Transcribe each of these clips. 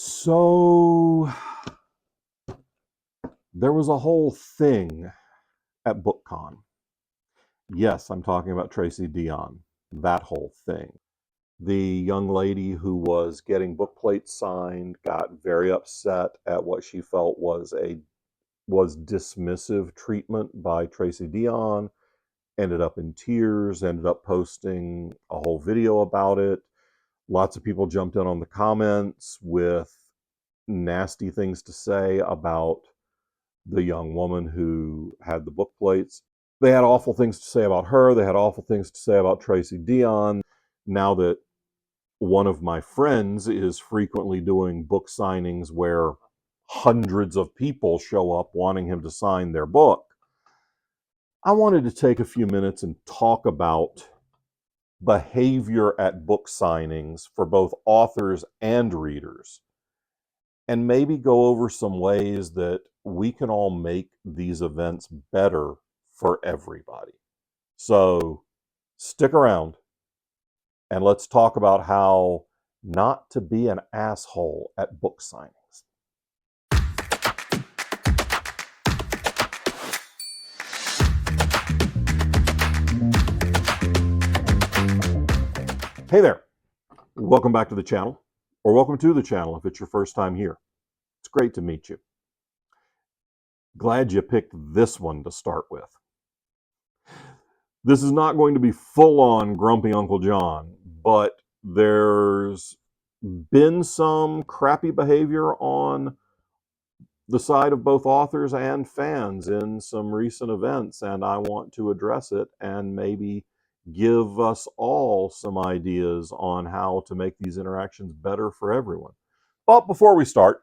So there was a whole thing at BookCon. Yes, I'm talking about Tracy Dion, that whole thing. The young lady who was getting book plates signed got very upset at what she felt was dismissive treatment by Tracy Dion, ended up in tears, ended up posting a whole video about it. Lots of people jumped in on the comments with nasty things to say about the young woman who had the book plates. They had awful things to say about her. They had awful things to say about Tracy Dion. Now that one of my friends is frequently doing book signings where hundreds of people show up wanting him to sign their book, I wanted to take a few minutes and talk about behavior at book signings for both authors and readers, and maybe go over some ways that we can all make these events better for everybody. So stick around and let's talk about how not to be an asshole at book signings. Hey there, welcome back to the channel, or welcome to the channel if it's your first time here. It's great to meet you. Glad you picked this one to start with. This is not going to be full-on grumpy Uncle John, but there's been some crappy behavior on the side of both authors and fans in some recent events, and I want to address it and maybe give us all some ideas on how to make these interactions better for everyone. But before we start,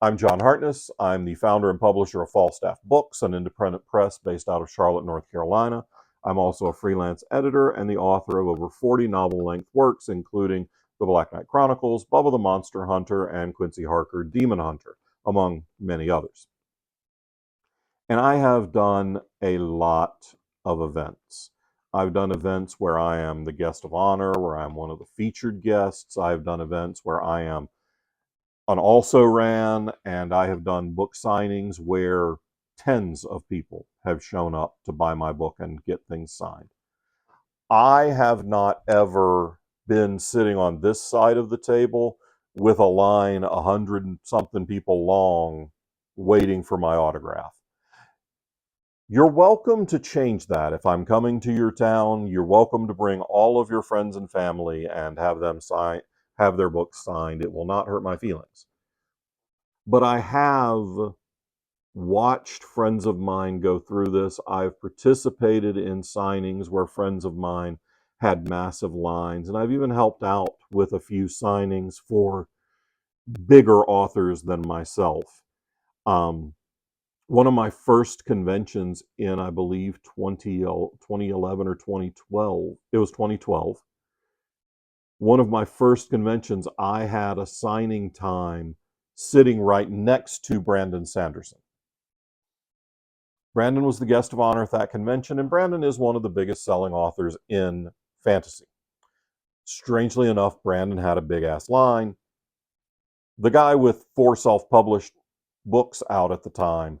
I'm John Hartness. I'm the founder and publisher of Falstaff Books, an independent press based out of Charlotte, North Carolina. I'm also a freelance editor and the author of over 40 novel-length works, including The Black Knight Chronicles, Bubba the Monster Hunter, and Quincy Harker, Demon Hunter, among many others. And I have done a lot of events. I've done events where I am the guest of honor, where I'm one of the featured guests. I've done events where I am an also-ran, and I have done book signings where tens of people have shown up to buy my book and get things signed. I have not ever been sitting on this side of the table with a line 100-something people long waiting for my autograph. You're welcome to change that. If I'm coming to your town, you're welcome to bring all of your friends and family and have them have their books signed. It will not hurt my feelings. But I have watched friends of mine go through this. I've participated in signings where friends of mine had massive lines, and I've even helped out with a few signings for bigger authors than myself. One of my first conventions in, I believe, 2011 or 2012, it was 2012. One of my first conventions, I had a signing time sitting right next to Brandon Sanderson. Brandon was the guest of honor at that convention, and Brandon is one of the biggest selling authors in fantasy. Strangely enough, Brandon had a big-ass line. The guy with 4 self-published books out at the time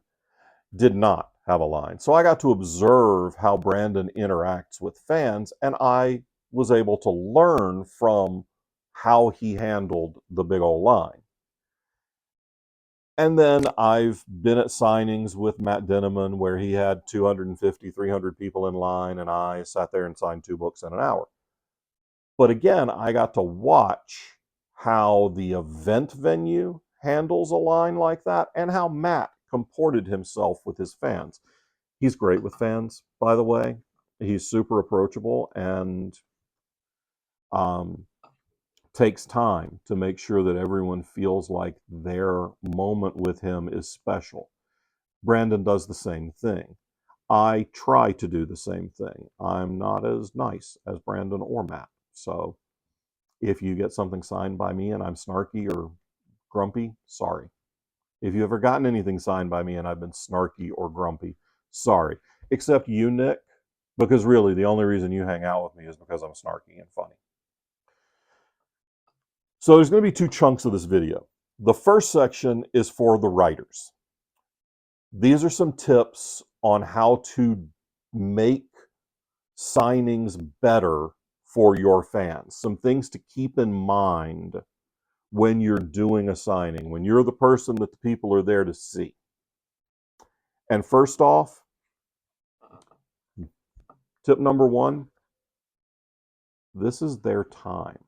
did not have a line. So I got to observe how Brandon interacts with fans, and I was able to learn from how he handled the big old line. And then I've been at signings with Matt Denneman where he had 250, 300 people in line, and I sat there and signed 2 books in an hour. But again, I got to watch how the event venue handles a line like that and how Matt comported himself with his fans. He's great with fans, by the way. He's super approachable and takes time to make sure that everyone feels like their moment with him is special. Brandon does the same thing. I try to do the same thing. I'm not as nice as Brandon or Matt. So if you get something signed by me and I'm snarky or grumpy, sorry. If you've ever gotten anything signed by me and I've been snarky or grumpy, sorry. Except you, Nick, because really the only reason you hang out with me is because I'm snarky and funny. So there's going to be 2 chunks of this video. The first section is for the writers. These are some tips on how to make signings better for your fans. Some things to keep in mind when you're doing a signing, when you're the person that the people are there to see. And first off, tip number one, this is their time.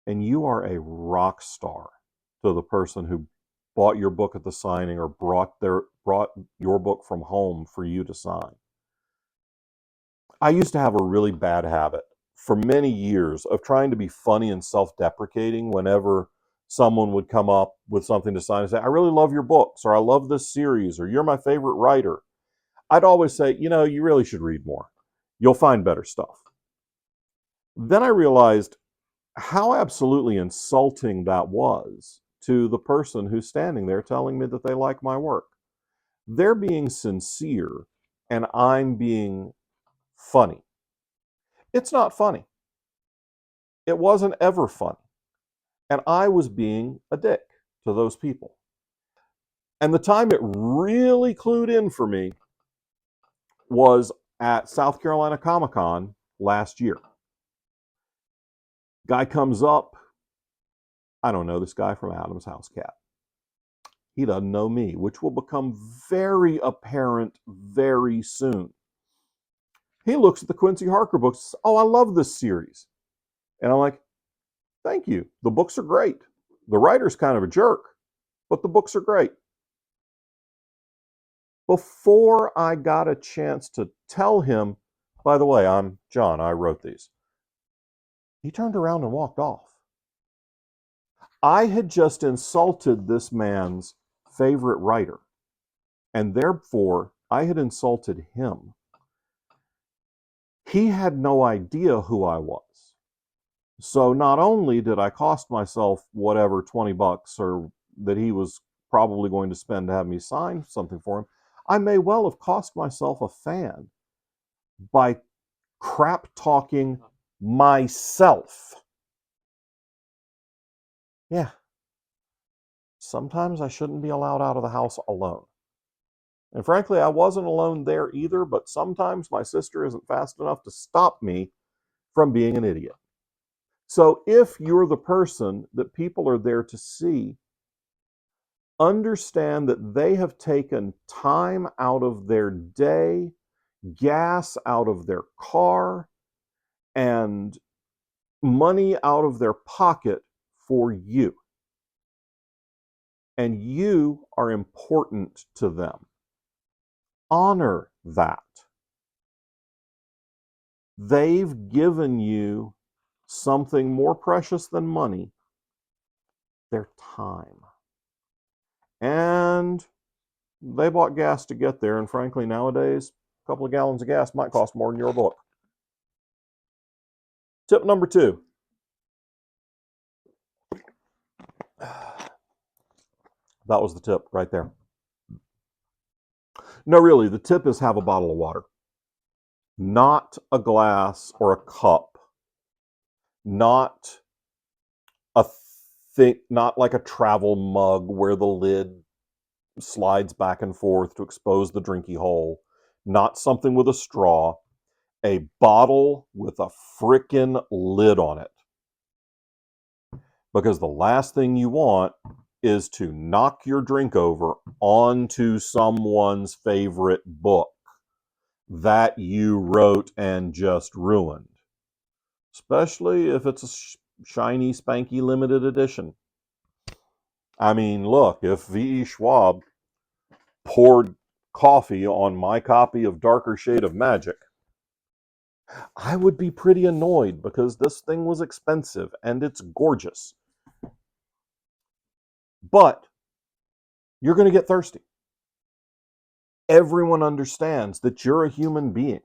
And you are a rock star to the person who bought your book at the signing or brought your book from home for you to sign. I used to have a really bad habit for many years of trying to be funny and self-deprecating whenever someone would come up with something to sign and say, I really love your books, or I love this series, or you're my favorite writer. I'd always say, you really should read more. You'll find better stuff. Then I realized how absolutely insulting that was to the person who's standing there telling me that they like my work. They're being sincere and I'm being funny. It's not funny. It wasn't ever funny. And I was being a dick to those people. And the time it really clued in for me was at South Carolina Comic-Con last year. Guy comes up, I don't know, this guy from Adam's House Cat. He doesn't know me, which will become very apparent very soon. He looks at the Quincy Harker books and says, oh, I love this series. And I'm like, thank you. The books are great. The writer's kind of a jerk, but the books are great. Before I got a chance to tell him, by the way, I'm John, I wrote these, he turned around and walked off. I had just insulted this man's favorite writer, and therefore I had insulted him. He had no idea who I was. So not only did I cost myself whatever 20 bucks or that he was probably going to spend to have me sign something for him, I may well have cost myself a fan by crap talking myself. Yeah. Sometimes I shouldn't be allowed out of the house alone. And frankly, I wasn't alone there either, but sometimes my sister isn't fast enough to stop me from being an idiot. So if you're the person that people are there to see, understand that they have taken time out of their day, gas out of their car, and money out of their pocket for you. And you are important to them. Honor that. They've given you something more precious than money, their time. And they bought gas to get there, and frankly, nowadays, a couple of gallons of gas might cost more than your book. Tip number 2. That was the tip right there. No, really, the tip is have a bottle of water. Not a glass or a cup. Not a thing, not like a travel mug where the lid slides back and forth to expose the drinky hole. Not something with a straw. A bottle with a frickin' lid on it. Because the last thing you want is to knock your drink over onto someone's favorite book that you wrote and just ruined. Especially if it's a shiny, spanky, limited edition. I mean, look, if V.E. Schwab poured coffee on my copy of Darker Shade of Magic, I would be pretty annoyed because this thing was expensive and it's gorgeous. But you're going to get thirsty. Everyone understands that you're a human being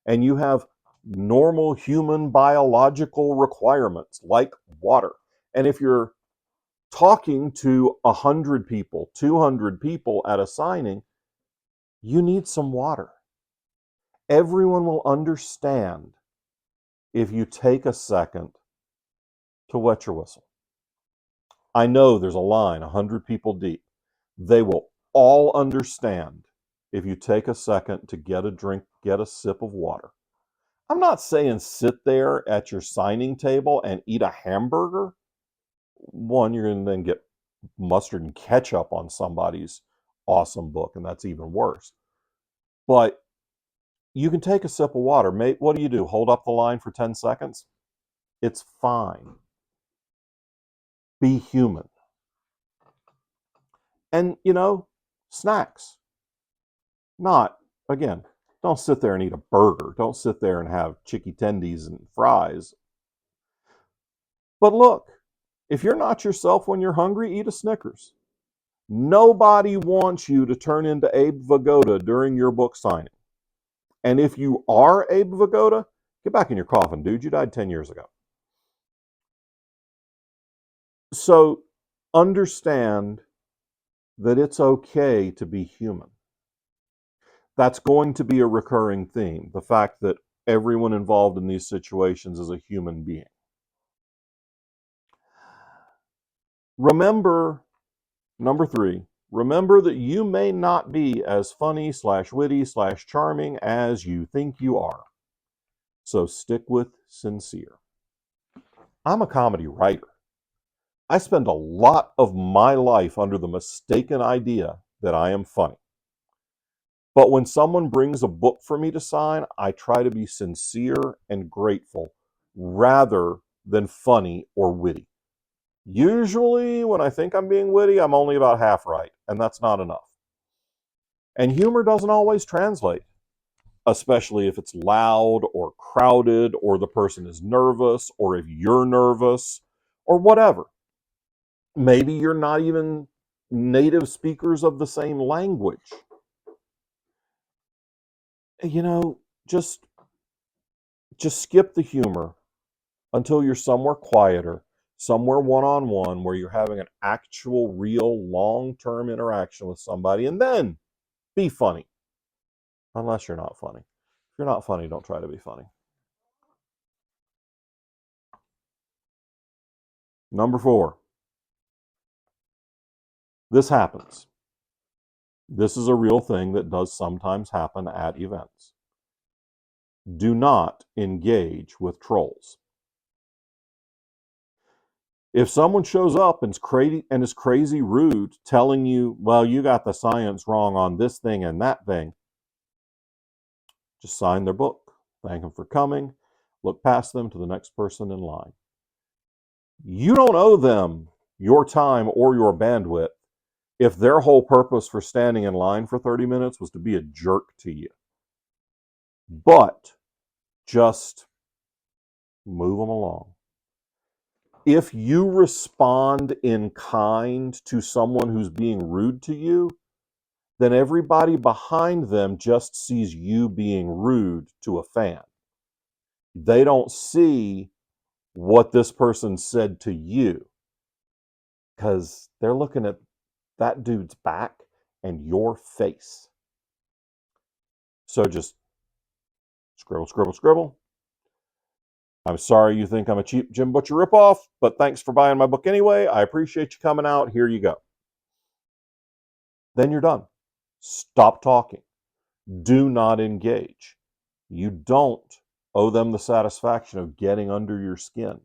and you have normal human biological requirements like water. And if you're talking to 100 people, 200 people at a signing, you need some water. Everyone will understand if you take a second to wet your whistle. I know there's a line 100 people deep. They will all understand if you take a second to get a drink, get a sip of water. I'm not saying sit there at your signing table and eat a hamburger. One, you're going to then get mustard and ketchup on somebody's awesome book, and that's even worse. But you can take a sip of water. What do? Hold up the line for 10 seconds? It's fine. Be human. And, snacks. Not, again, don't sit there and eat a burger. Don't sit there and have chicky tendies and fries. But look, if you're not yourself when you're hungry, eat a Snickers. Nobody wants you to turn into Abe Vigoda during your book signing. And if you are Abe Vigoda, get back in your coffin, dude. You died 10 years ago. So understand that it's okay to be human. That's going to be a recurring theme, the fact that everyone involved in these situations is a human being. Remember, number 3, remember that you may not be as funny / witty / charming as you think you are. So stick with sincere. I'm a comedy writer. I spend a lot of my life under the mistaken idea that I am funny. But when someone brings a book for me to sign, I try to be sincere and grateful rather than funny or witty. Usually, when I think I'm being witty, I'm only about half right, and that's not enough. And humor doesn't always translate, especially if it's loud or crowded, or the person is nervous, or if you're nervous, or whatever. Maybe you're not even native speakers of the same language. Just skip the humor until you're somewhere quieter, somewhere one-on-one, where you're having an actual, real, long-term interaction with somebody, and then be funny. Unless you're not funny. If you're not funny, don't try to be funny. Number 4. This happens. This is a real thing that does sometimes happen at events. Do not engage with trolls. If someone shows up and is crazy rude, telling you, well, you got the science wrong on this thing and that thing, just sign their book, thank them for coming, look past them to the next person in line. You don't owe them your time or your bandwidth if their whole purpose for standing in line for 30 minutes was to be a jerk to you. But just move them along. If you respond in kind to someone who's being rude to you, then everybody behind them just sees you being rude to a fan. They don't see what this person said to you, because they're looking at that dude's back and your face. So just scribble, scribble, scribble. I'm sorry you think I'm a cheap Jim Butcher ripoff, but thanks for buying my book anyway. I appreciate you coming out. Here you go. Then you're done. Stop talking. Do not engage. You don't owe them the satisfaction of getting under your skin.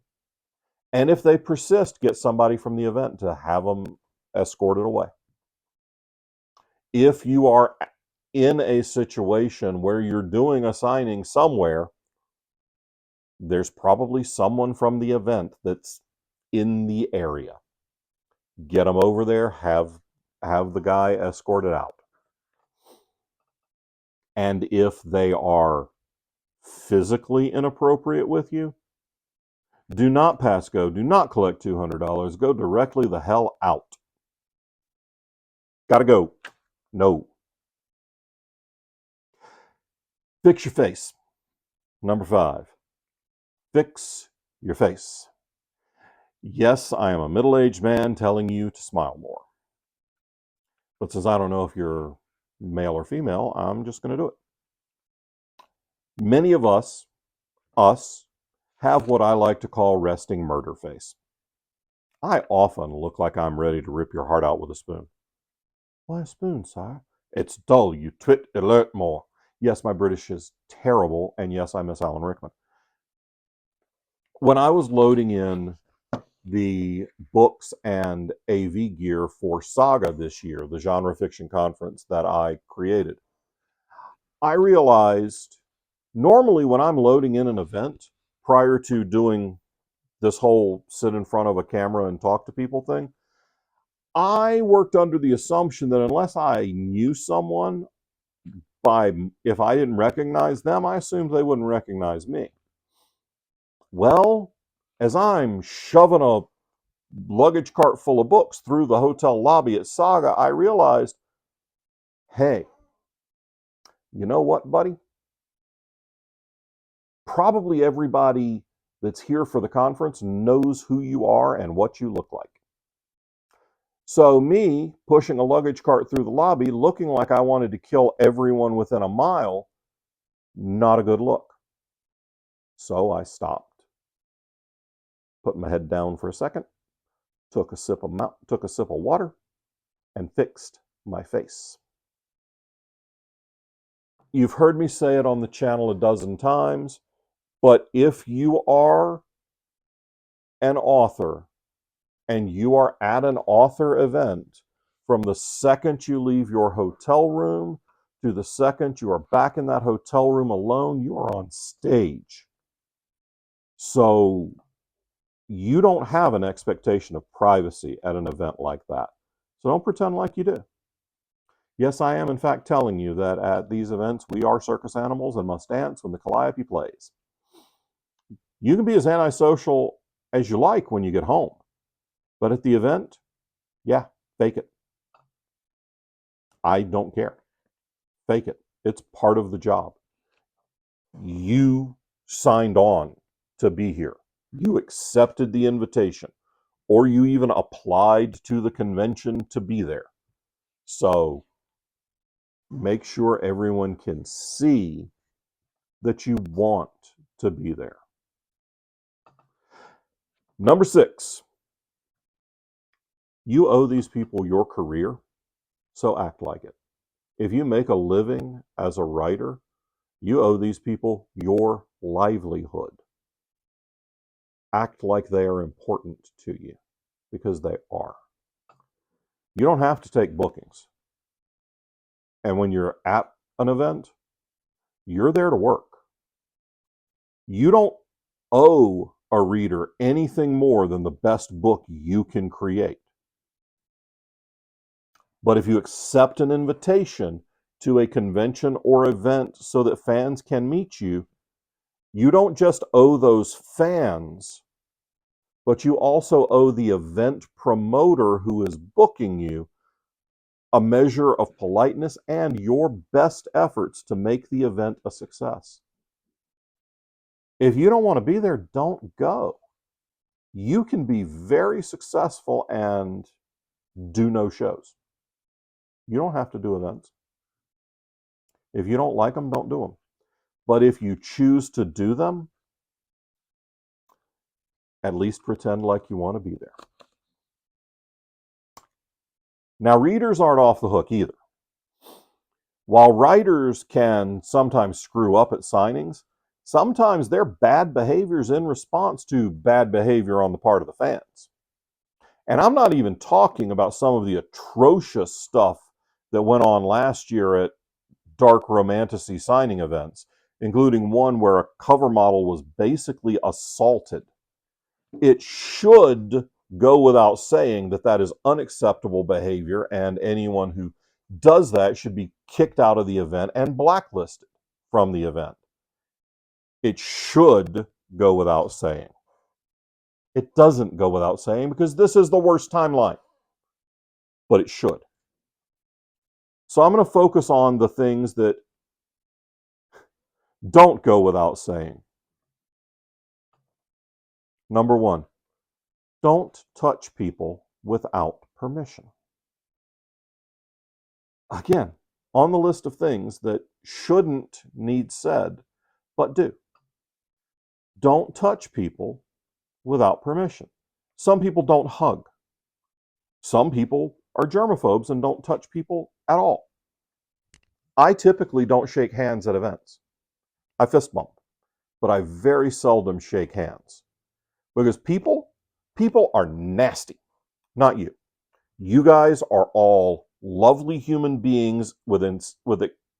And if they persist, get somebody from the event to have them escorted away. If you are in a situation where you're doing a signing somewhere, there's probably someone from the event that's in the area. Get them over there, have the guy escorted out. And if they are physically inappropriate with you, do not pass go. Do not collect $200. Go directly the hell out. Gotta go. No. Fix your face. Number 5. Fix your face. Yes, I am a middle-aged man telling you to smile more. But since I don't know if you're male or female, I'm just going to do it. Many of us, have what I like to call resting murder face. I often look like I'm ready to rip your heart out with a spoon. Why a spoon, sire? It's dull, you twit alert more. Yes, my British is terrible, and yes, I miss Alan Rickman. When I was loading in the books and AV gear for Saga this year, the genre fiction conference that I created, I realized normally when I'm loading in an event prior to doing this whole sit in front of a camera and talk to people thing, I worked under the assumption that unless I knew someone, if I didn't recognize them, I assumed they wouldn't recognize me. Well, as I'm shoving a luggage cart full of books through the hotel lobby at Saga, I realized, hey, you know what, buddy? Probably everybody that's here for the conference knows who you are and what you look like. So me pushing a luggage cart through the lobby looking like I wanted to kill everyone within a mile, not a good look. So I stopped, put my head down for a second, took a sip of water, and fixed my face. You've heard me say it on the channel a dozen times, but if you are an author and you are at an author event, from the second you leave your hotel room to the second you are back in that hotel room alone, you are on stage. So you don't have an expectation of privacy at an event like that. So don't pretend like you do. Yes, I am in fact telling you that at these events we are circus animals and must dance when the calliope plays. You can be as antisocial as you like when you get home, but at the event, yeah, fake it. I don't care. Fake it. It's part of the job. You signed on to be here. You accepted the invitation, or you even applied to the convention to be there. So make sure everyone can see that you want to be there. Number 6, you owe these people your career, so act like it. If you make a living as a writer, you owe these people your livelihood. Act like they are important to you, because they are. You don't have to take bookings. And when you're at an event, you're there to work. You don't owe a reader anything more than the best book you can create. But if you accept an invitation to a convention or event so that fans can meet you, you don't just owe those fans, but you also owe the event promoter who is booking you a measure of politeness and your best efforts to make the event a success. If you don't want to be there, don't go. You can be very successful and do no shows. You don't have to do events. If you don't like them, don't do them. But if you choose to do them, at least pretend like you want to be there. Now, readers aren't off the hook either. While writers can sometimes screw up at signings, sometimes their bad behavior is in response to bad behavior on the part of the fans. And I'm not even talking about some of the atrocious stuff that went on last year at dark romantasy signing events, including one where a cover model was basically assaulted. It should go without saying that that is unacceptable behavior, and anyone who does that should be kicked out of the event and blacklisted from the event. It should go without saying. It doesn't go without saying because this is the worst timeline, but it should. So I'm going to focus on the things that don't go without saying. Number 1, don't touch people without permission. Again, on the list of things that shouldn't need said, but do. Don't touch people without permission. Some people don't hug. Some people are germaphobes and don't touch people at all. I typically don't shake hands at events. I fist bump, but I very seldom shake hands because people are nasty, not you. You guys are all lovely human beings with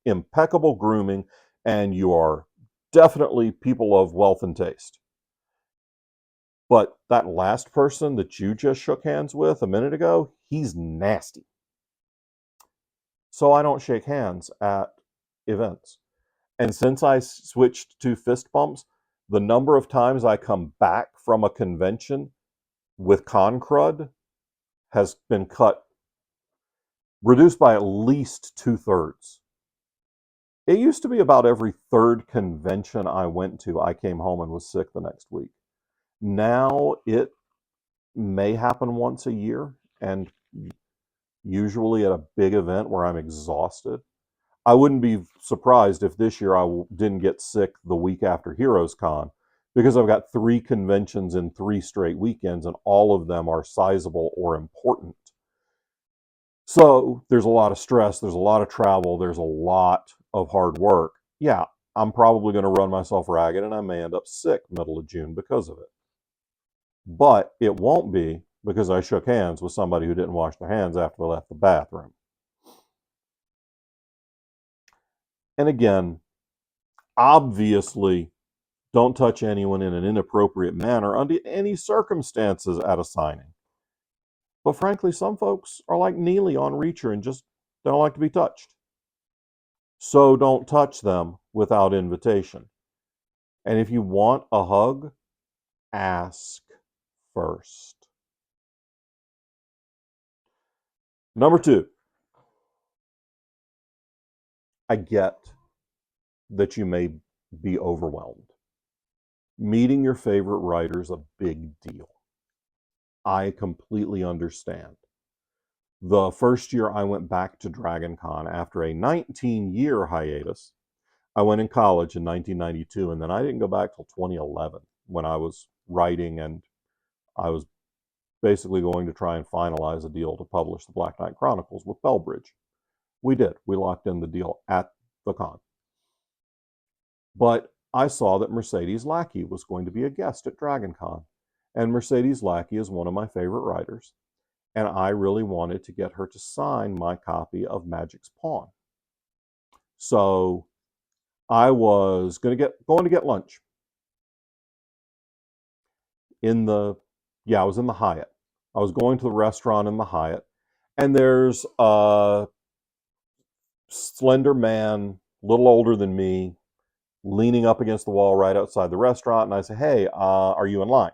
impeccable grooming, and you are definitely people of wealth and taste. But that last person that you just shook hands with a minute ago, he's nasty. So I don't shake hands at events. And since I switched to fist bumps, the number of times I come back from a convention with con crud has been reduced by at least 2/3. It used to be about every third convention I went to, I came home and was sick the next week. Now it may happen once a year, and usually at a big event where I'm exhausted. I wouldn't be surprised if this year I didn't get sick the week after Heroes Con, because I've got 3 conventions in 3 straight weekends, and all of them are sizable or important. So there's a lot of stress, there's a lot of travel, there's a lot of hard work. Yeah, I'm probably going to run myself ragged, and I may end up sick middle of June because of it. But it won't be because I shook hands with somebody who didn't wash their hands after they left the bathroom. And again, obviously, don't touch anyone in an inappropriate manner under any circumstances at a signing. But frankly, some folks are like Neely on Reacher and just don't like to be touched. So don't touch them without invitation. And if you want a hug, ask first. Number 2, I get that you may be overwhelmed. Meeting your favorite writer is a big deal. I completely understand. The first year I went back to DragonCon after a 19-year hiatus, I went in college in 1992, and then I didn't go back till 2011 when I was writing, and I was basically going to try and finalize a deal to publish the Black Knight Chronicles with Bellbridge. We did. We locked in the deal at the con. But I saw that Mercedes Lackey was going to be a guest at DragonCon, and Mercedes Lackey is one of my favorite writers, and I really wanted to get her to sign my copy of Magic's Pawn. So I was going to get lunch in the I was in the Hyatt. I was going to the restaurant in the Hyatt, and there's a slender man, a little older than me, leaning up against the wall right outside the restaurant, and I say, "Hey, are you in line?"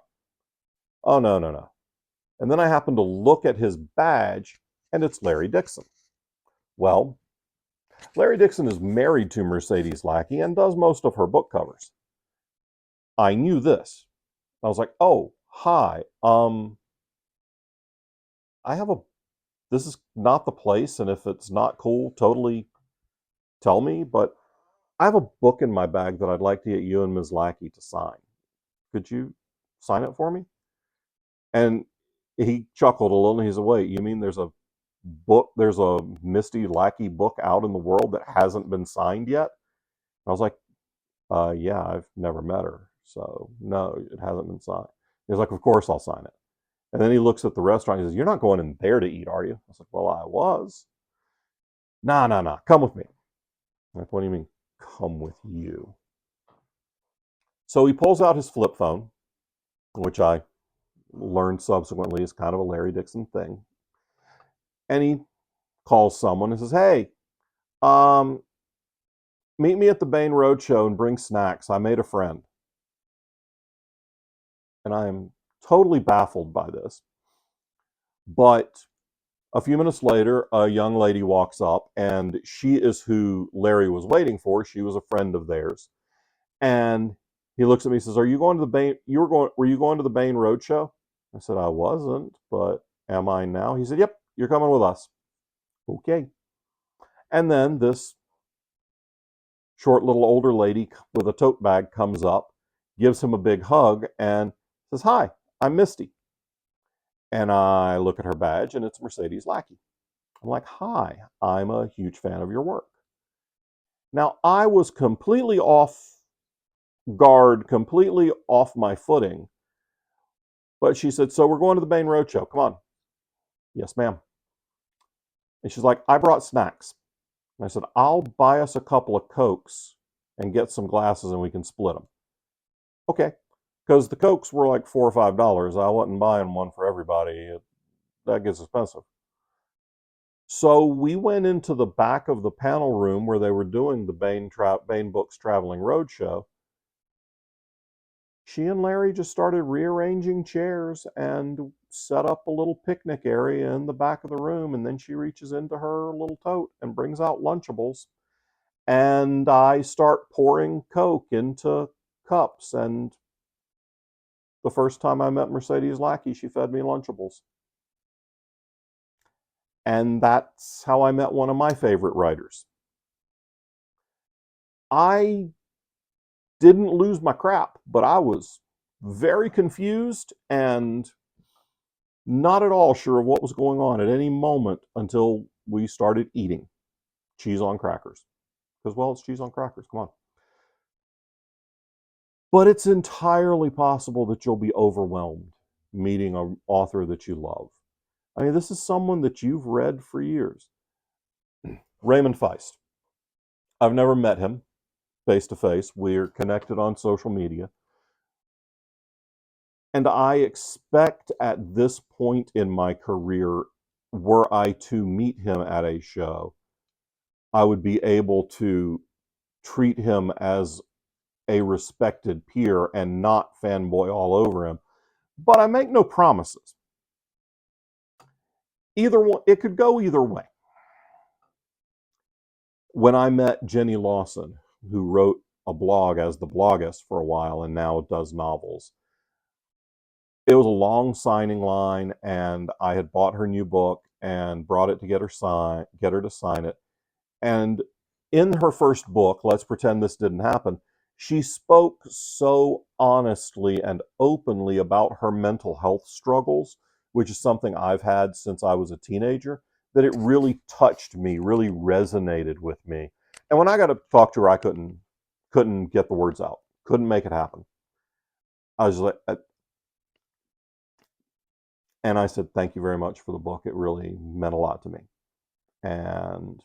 "Oh, no, no, no." And then I happen to look at his badge, and it's Larry Dixon. Well, Larry Dixon is married to Mercedes Lackey and does most of her book covers. I knew this. I was like, "Oh, hi. I have a this is not the place, and if it's not cool, totally tell me, but I have a book in my bag that I'd like to get you and Ms. Lackey to sign. Could you sign it for me?" And he chuckled a little, and he said, "Wait, you mean there's a Misty Lackey book out in the world that hasn't been signed yet?" I was like, yeah, I've never met her, so no, it hasn't been signed." He's like, "Of course I'll sign it." And then he looks at the restaurant, he says, "You're not going in there to eat, are you?" I was like, "Well, I was." "Nah, nah, nah, come with me." I'm like, "What do you mean, come with you?" So he pulls out his flip phone, which I learned subsequently is kind of a Larry Dixon thing. And he calls someone and says, "Hey, um, meet me at the Bain Roadshow and bring snacks. I made a friend." And I am totally baffled by this. But a few minutes later, a young lady walks up, and she is who Larry was waiting for. She was a friend of theirs. And he looks at me and says, "Are you going to the Bain? Were you going to the Bain Roadshow?" I said, "I wasn't, but am I now?" He said, "Yep, you're coming with us." Okay. And then this short little older lady with a tote bag comes up, gives him a big hug, and says, "Hi, I'm Misty." And I look at her badge, and it's Mercedes Lackey. I'm like, hi, I'm a huge fan of your work. Now, I was completely off guard, completely off my footing. But she said, so we're going to the Bain Roadshow. Come on. Yes, ma'am. And she's like, I brought snacks. And I said, I'll buy us a couple of Cokes and get some glasses and we can split them. Okay. Because the Cokes were like $4 or $5. I wasn't buying one for everybody. That gets expensive. So we went into the back of the panel room where they were doing the Bain Books Traveling Roadshow. She and Larry just started rearranging chairs and set up a little picnic area in the back of the room. And then she reaches into her little tote and brings out Lunchables. And I start pouring Coke into cups. And the first time I met Mercedes Lackey, she fed me Lunchables. And that's how I met one of my favorite writers. I didn't lose my crap, but I was very confused and not at all sure of what was going on at any moment until we started eating cheese on crackers. Because, well, it's cheese on crackers. Come on. But it's entirely possible that you'll be overwhelmed meeting an author that you love. I mean, this is someone that you've read for years. Raymond Feist. I've never met him face to face. We're connected on social media. And I expect at this point in my career, were I to meet him at a show, I would be able to treat him as a respected peer and not fanboy all over him. But I make no promises. Either one, it could go either way. When I met Jenny Lawson, who wrote a blog as the bloggist for a while and now does novels, it was a long signing line, and I had bought her new book and brought it to get her to sign it. And in her first book, let's pretend this didn't happen, she spoke so honestly and openly about her mental health struggles, which is something I've had since I was a teenager, that it really touched me, really resonated with me. And when I got to talk to her, I couldn't get the words out, couldn't make it happen. I was like, and I said, thank you very much for the book. It really meant a lot to me. And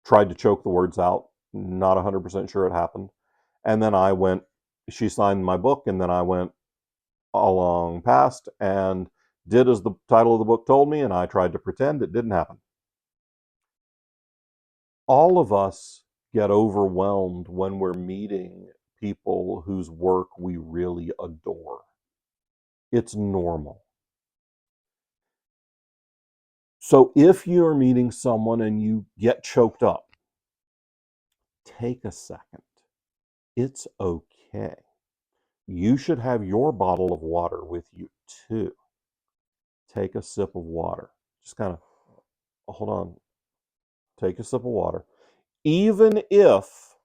tried to choke the words out, not 100% sure it happened. And then she signed my book, and then I went along past and did as the title of the book told me, and I tried to pretend it didn't happen. All of us get overwhelmed when we're meeting people whose work we really adore. It's normal. So if you're meeting someone and you get choked up, take a second. It's okay. You should have your bottle of water with you too. Take a sip of water. Just kind of hold on. Take a sip of water. Even if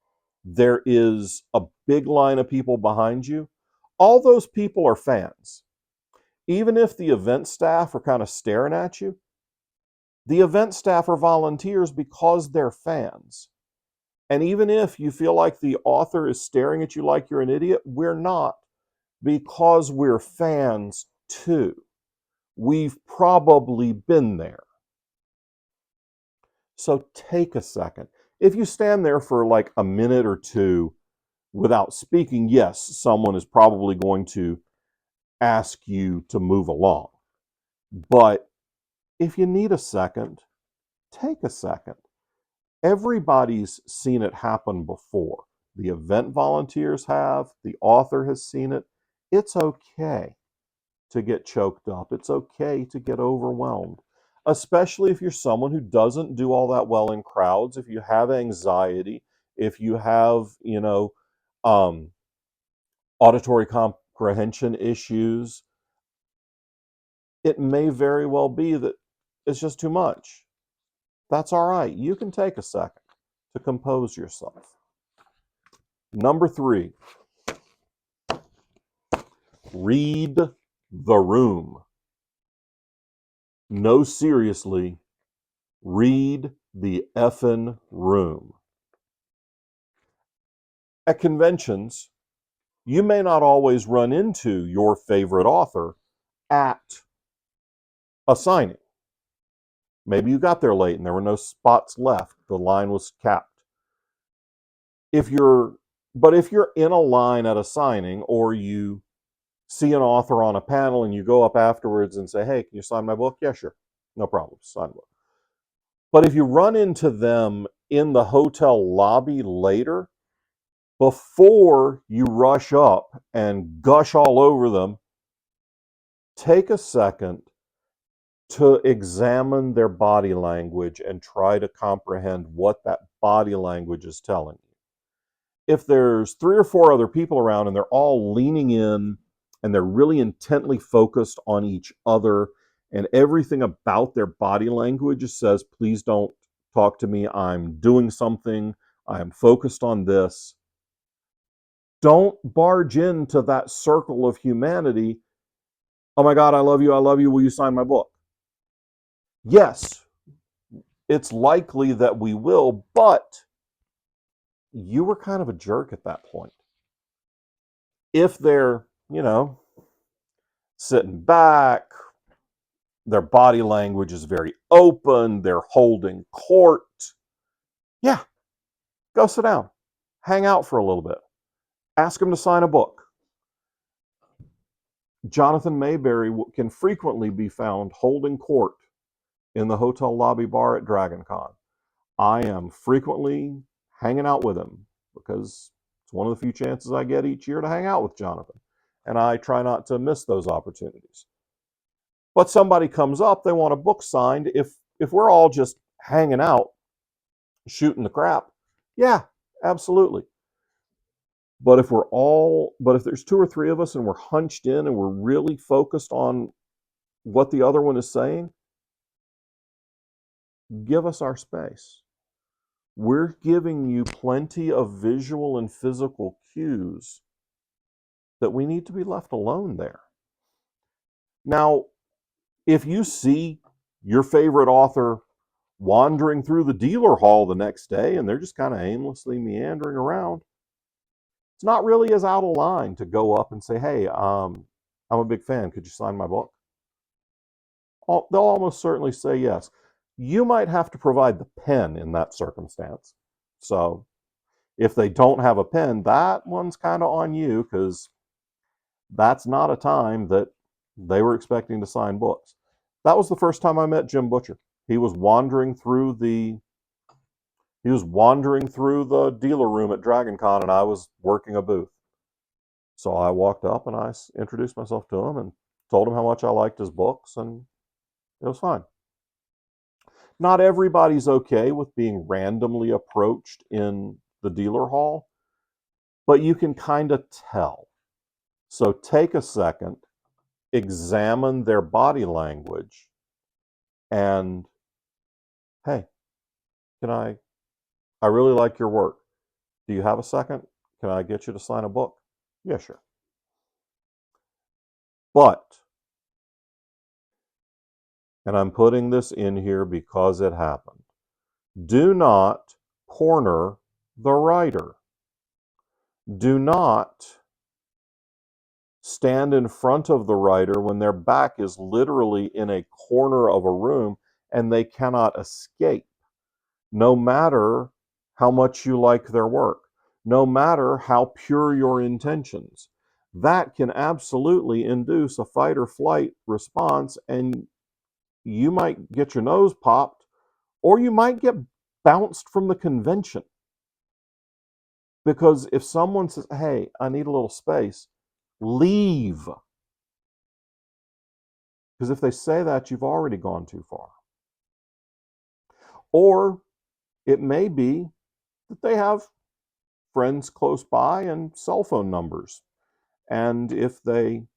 there is a big line of people behind you, all those people are fans. Even if the event staff are kind of staring at you, the event staff are volunteers because they're fans. And even if you feel like the author is staring at you like you're an idiot, we're not, because we're fans too. We've probably been there. So take a second. If you stand there for like a minute or two without speaking, yes, someone is probably going to ask you to move along. But if you need a second, take a second. Everybody's seen it happen before. The event volunteers have, the author has seen it. It's okay to get choked up. It's okay to get overwhelmed, especially if you're someone who doesn't do all that well in crowds, if you have anxiety, if you have, um, auditory comprehension issues. It may very well be that it's just too much. That's all right. You can take a second to compose yourself. Number 3, read the room. No, seriously, read the effing room. At conventions, you may not always run into your favorite author at a signing. Maybe you got there late and there were no spots left. The line was capped. If you're in a line at a signing, or you see an author on a panel and you go up afterwards and say, "Hey, can you sign my book?" "Yeah, sure. No problem. Sign the book." But if you run into them in the hotel lobby later, before you rush up and gush all over them, take a second to examine their body language and try to comprehend what that body language is telling you. If there's 3 or 4 other people around and they're all leaning in and they're really intently focused on each other, and everything about their body language says, "Please don't talk to me, I'm doing something, I'm focused on this," don't barge into that circle of humanity. "Oh my God, I love you, will you sign my book?" Yes, it's likely that we will, but you were kind of a jerk at that point. If they're, sitting back, their body language is very open, they're holding court, yeah, go sit down, hang out for a little bit, ask them to sign a book. Jonathan Mayberry can frequently be found holding court in the hotel lobby bar at DragonCon. I am frequently hanging out with him because it's one of the few chances I get each year to hang out with Jonathan. And I try not to miss those opportunities. But somebody comes up, they want a book signed. If we're all just hanging out, shooting the crap, yeah, absolutely. But if there's 2 or 3 of us and we're hunched in and we're really focused on what the other one is saying, give us our space. We're giving you plenty of visual and physical cues that we need to be left alone there. Now, if you see your favorite author wandering through the dealer hall the next day and they're just kind of aimlessly meandering around, it's not really as out of line to go up and say, "Hey, I'm a big fan. Could you sign my book?" They'll almost certainly say yes. You might have to provide the pen in that circumstance. So if they don't have a pen, that one's kind of on you, because that's not a time that they were expecting to sign books. That was the first time I met Jim Butcher. He was wandering through the dealer room at DragonCon, and I was working a booth. So I walked up and I introduced myself to him and told him how much I liked his books, and it was fine. Not everybody's okay with being randomly approached in the dealer hall, but you can kind of tell. So take a second, examine their body language, and "Hey, I really like your work. Do you have a second? Can I get you to sign a book?" "Yeah, sure." But, and I'm putting this in here because it happened, do not corner the writer. Do not stand in front of the writer when their back is literally in a corner of a room and they cannot escape, no matter how much you like their work, no matter how pure your intentions. That can absolutely induce a fight or flight response, and you might get your nose popped, or you might get bounced from the convention. Because if someone says, "Hey, I need a little space," leave. Because if they say that, you've already gone too far. Or it may be that they have friends close by and cell phone numbers. And if they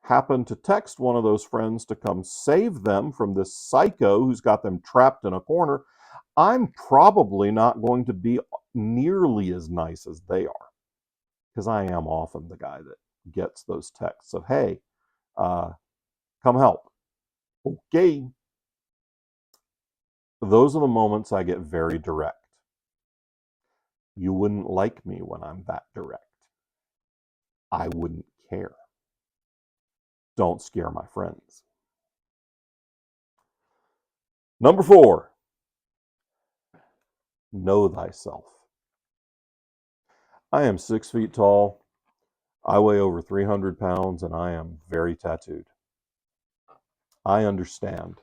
happen to text one of those friends to come save them from this psycho who's got them trapped in a corner, I'm probably not going to be nearly as nice as they are. Because I am often the guy that gets those texts of, "Hey, come help." Okay. those are the moments I get very direct. You wouldn't like me when I'm that direct. I wouldn't care. Don't scare my friends. Number 4, know thyself. I am 6 feet tall. I weigh over 300 pounds and I am very tattooed. I understand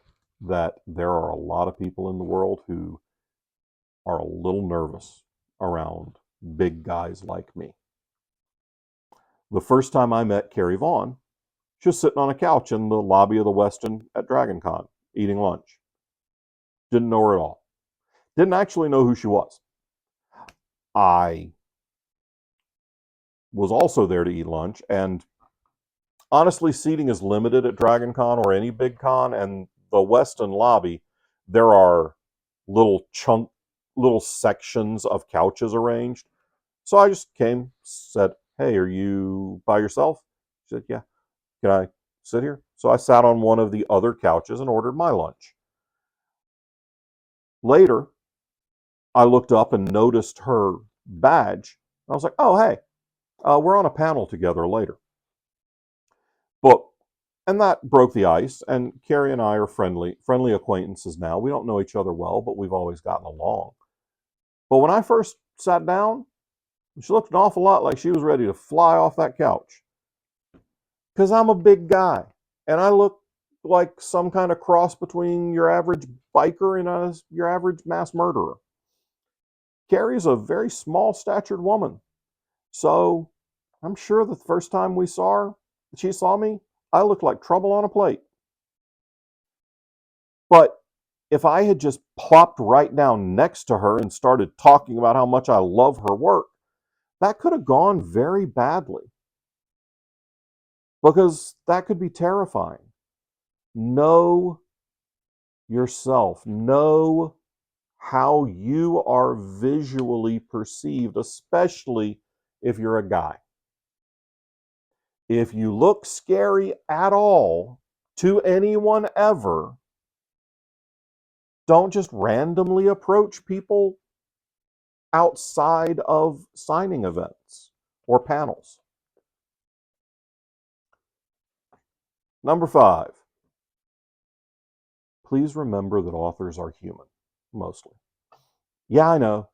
that there are a lot of people in the world who are a little nervous around big guys like me. The first time I met Carrie Vaughn, she was sitting on a couch in the lobby of the Westin at DragonCon, eating lunch. Didn't know her at all. Didn't actually know who she was. I was also there to eat lunch, and honestly, seating is limited at DragonCon or any big con, and the Westin lobby, there are little sections of couches arranged. So I just came, said, "Hey, are you by yourself?" She said, "Yeah." "Can I sit here?" So I sat on one of the other couches and ordered my lunch. Later, I looked up and noticed her badge. I was like, "Oh, hey, we're on a panel together later." But and that broke the ice. And Carrie and I are friendly acquaintances now. We don't know each other well, but we've always gotten along. But when I first sat down, she looked an awful lot like she was ready to fly off that couch. Because I'm a big guy, and I look like some kind of cross between your average biker and your average mass murderer. Carrie's a very small statured woman. So I'm sure the first time she saw me, I looked like trouble on a plate. But if I had just plopped right down next to her and started talking about how much I love her work, that could have gone very badly because that could be terrifying. Know yourself. Know how you are visually perceived, especially if you're a guy. If you look scary at all to anyone ever, don't just randomly approach people outside of signing events or panels. Number 5, please remember that authors are human, mostly. Yeah, I know.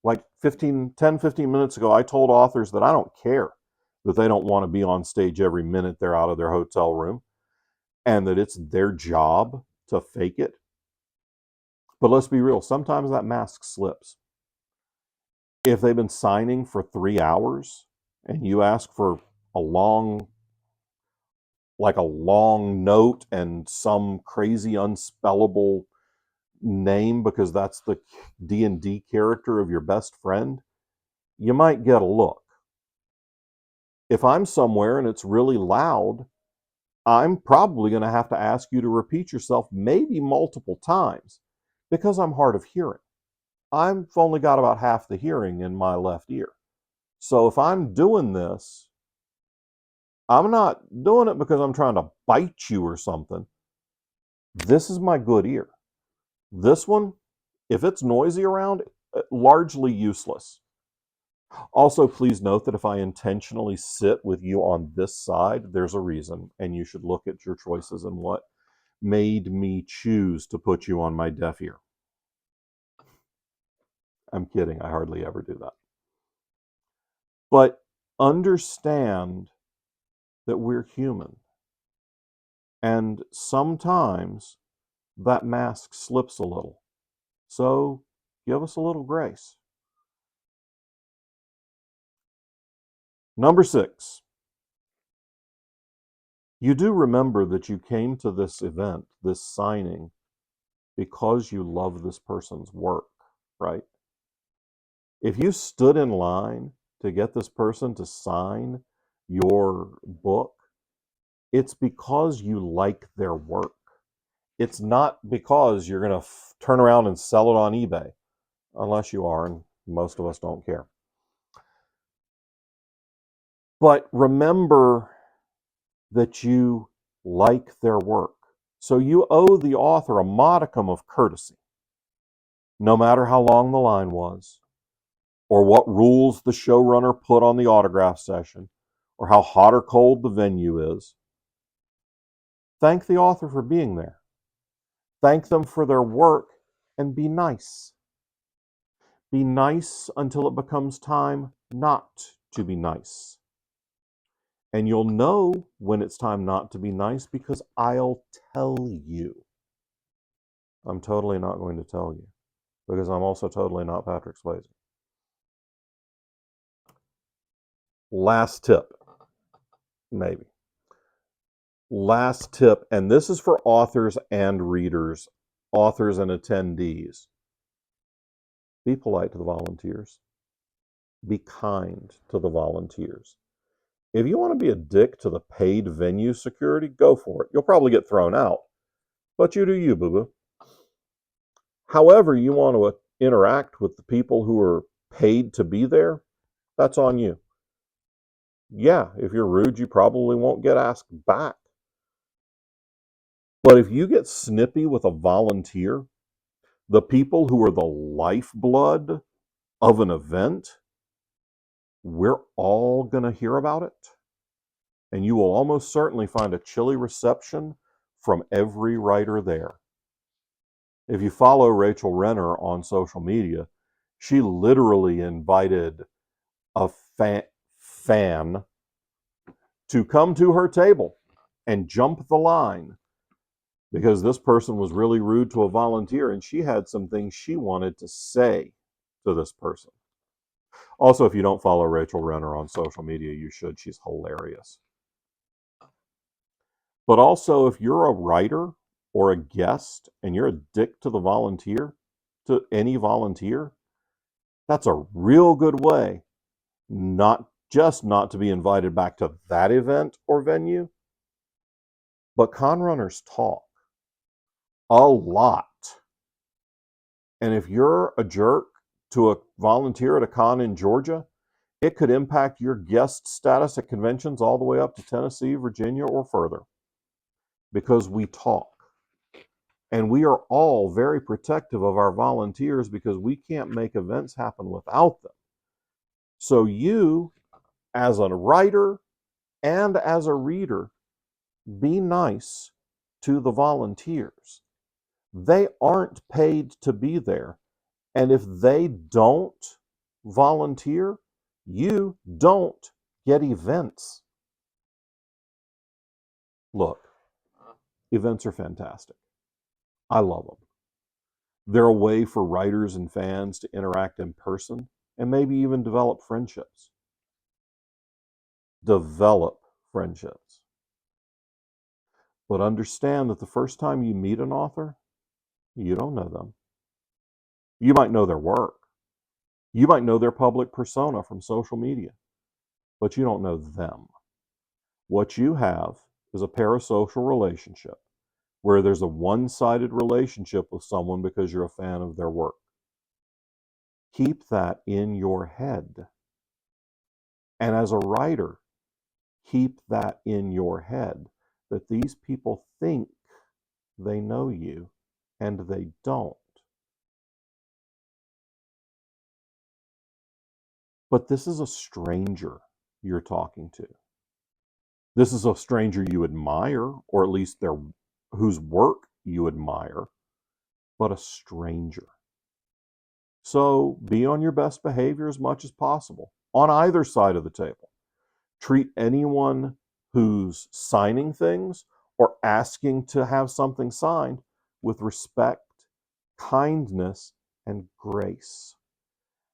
Like 10, 15 minutes ago, I told authors that I don't care that they don't want to be on stage every minute they're out of their hotel room and that it's their job to fake it. But let's be real, sometimes that mask slips. If they've been signing for 3 hours and you ask for a long a long note and some crazy unspellable name because that's the D&D character of your best friend, you might get a look. If I'm somewhere and it's really loud, I'm probably going to have to ask you to repeat yourself maybe multiple times because I'm hard of hearing. I've only got about half the hearing in my left ear. So if I'm doing this, I'm not doing it because I'm trying to bite you or something. This is my good ear. This one, if it's noisy around, largely useless. Also, please note that if I intentionally sit with you on this side, there's a reason, and you should look at your choices and what made me choose to put you on my deaf ear. I'm kidding, I hardly ever do that. But understand that we're human. And sometimes that mask slips a little. So give us a little grace. Number 6, you do remember that you came to this event, this signing, because you love this person's work, right? If you stood in line to get this person to sign your book, it's because you like their work. It's not because you're going to turn around and sell it on eBay, unless you are, and most of us don't care. But remember that you like their work. So you owe the author a modicum of courtesy. no matter how long the line was, or what rules the showrunner put on the autograph session, or how hot or cold the venue is. Thank the author for being there. Thank them for their work and be nice. Be nice until it becomes time not to be nice. And you'll know when it's time not to be nice because I'll tell you. I'm totally not going to tell you because I'm also totally not Patrick Swayze. Last tip, maybe. Last tip, and this is for authors and readers, authors and attendees. Be polite to the volunteers. Be kind to the volunteers. If you want to be a dick to the paid venue security, go for it. You'll probably get thrown out, but you do you, boo-boo. However you want to interact with the people who are paid to be there, that's on you. Yeah, if you're rude, you probably won't get asked back. But if you get snippy with a volunteer, the people who are the lifeblood of an event, we're all going to hear about it. And you will almost certainly find a chilly reception from every writer there. If you follow Rachel Renner on social media, she literally invited a fan to come to her table and jump the line because this person was really rude to a volunteer and she had some things she wanted to say to this person. Also, if you don't follow Rachel Renner on social media, you should. She's hilarious. But also, if you're a writer or a guest and you're a dick to the volunteer, to any volunteer, that's a real good way not just not to be invited back to that event or venue, but con runners talk a lot. And if you're a jerk to a volunteer at a con in Georgia, it could impact your guest status at conventions all the way up to Tennessee, Virginia, or further. Because we talk. And we are all very protective of our volunteers because we can't make events happen without them. So you, as a writer and as a reader, be nice to the volunteers. They aren't paid to be there. And if they don't volunteer, you don't get events. Look, events are fantastic. I love them. They're a way for writers and fans to interact in person and maybe even develop friendships. Develop friendships. But understand that the first time you meet an author, you don't know them. You might know their work. You might know their public persona from social media, but you don't know them. What you have is a parasocial relationship where there's a one-sided relationship with someone because you're a fan of their work. Keep that in your head. And as a writer, keep that in your head that these people think they know you and they don't. But this is a stranger you're talking to. This is a stranger you admire, or at least whose work you admire, but a stranger. So be on your best behavior as much as possible on either side of the table. Treat anyone who's signing things or asking to have something signed with respect, kindness, and grace.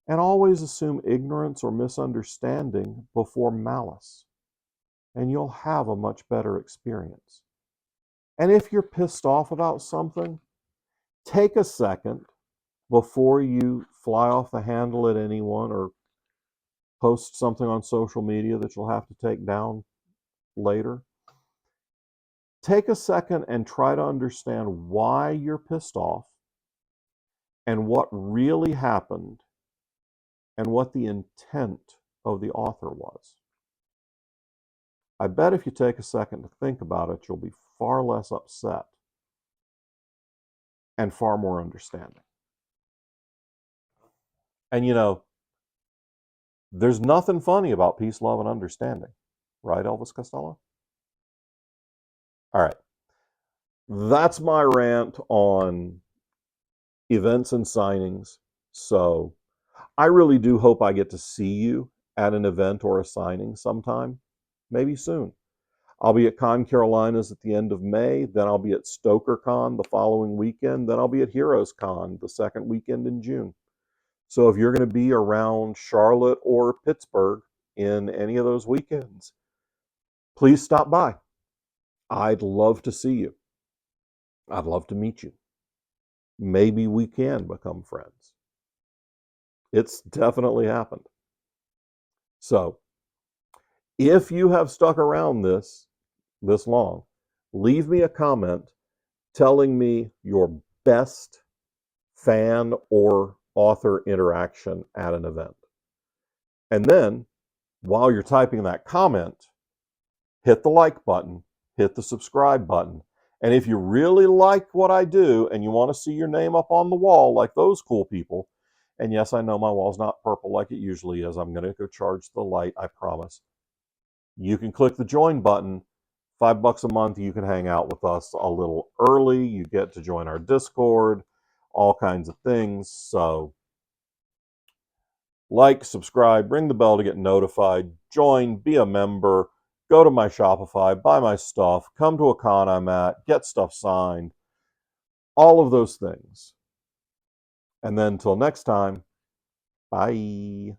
And always assume ignorance or misunderstanding before malice, and you'll have a much better experience. And if you're pissed off about something, take a second before you fly off the handle at anyone or post something on social media that you'll have to take down later. Take a second and try to understand why you're pissed off and what really happened and what the intent of the author was. I bet if you take a second to think about it, you'll be far less upset and far more understanding. And there's nothing funny about peace, love, and understanding. Right, Elvis Costello? All right. That's my rant on events and signings. So I really do hope I get to see you at an event or a signing sometime, maybe soon. I'll be at Con Carolinas at the end of May. Then I'll be at StokerCon the following weekend. Then I'll be at Heroes Con the second weekend in June. So if you're going to be around Charlotte or Pittsburgh in any of those weekends, please stop by. I'd love to see you. I'd love to meet you. Maybe we can become friends. It's definitely happened. So if you have stuck around this long, leave me a comment telling me your best fan or author interaction at an event. And then, while you're typing that comment, hit the like button, hit the subscribe button. And if you really like what I do and you want to see your name up on the wall like those cool people, and yes, I know my wall's not purple like it usually is. I'm going to go charge the light, I promise. You can click the join button. $5 a month, you can hang out with us a little early. You get to join our Discord, all kinds of things. So like, subscribe, ring the bell to get notified, join, be a member, go to my Shopify, buy my stuff, come to a con I'm at, get stuff signed, all of those things. And then until next time, bye.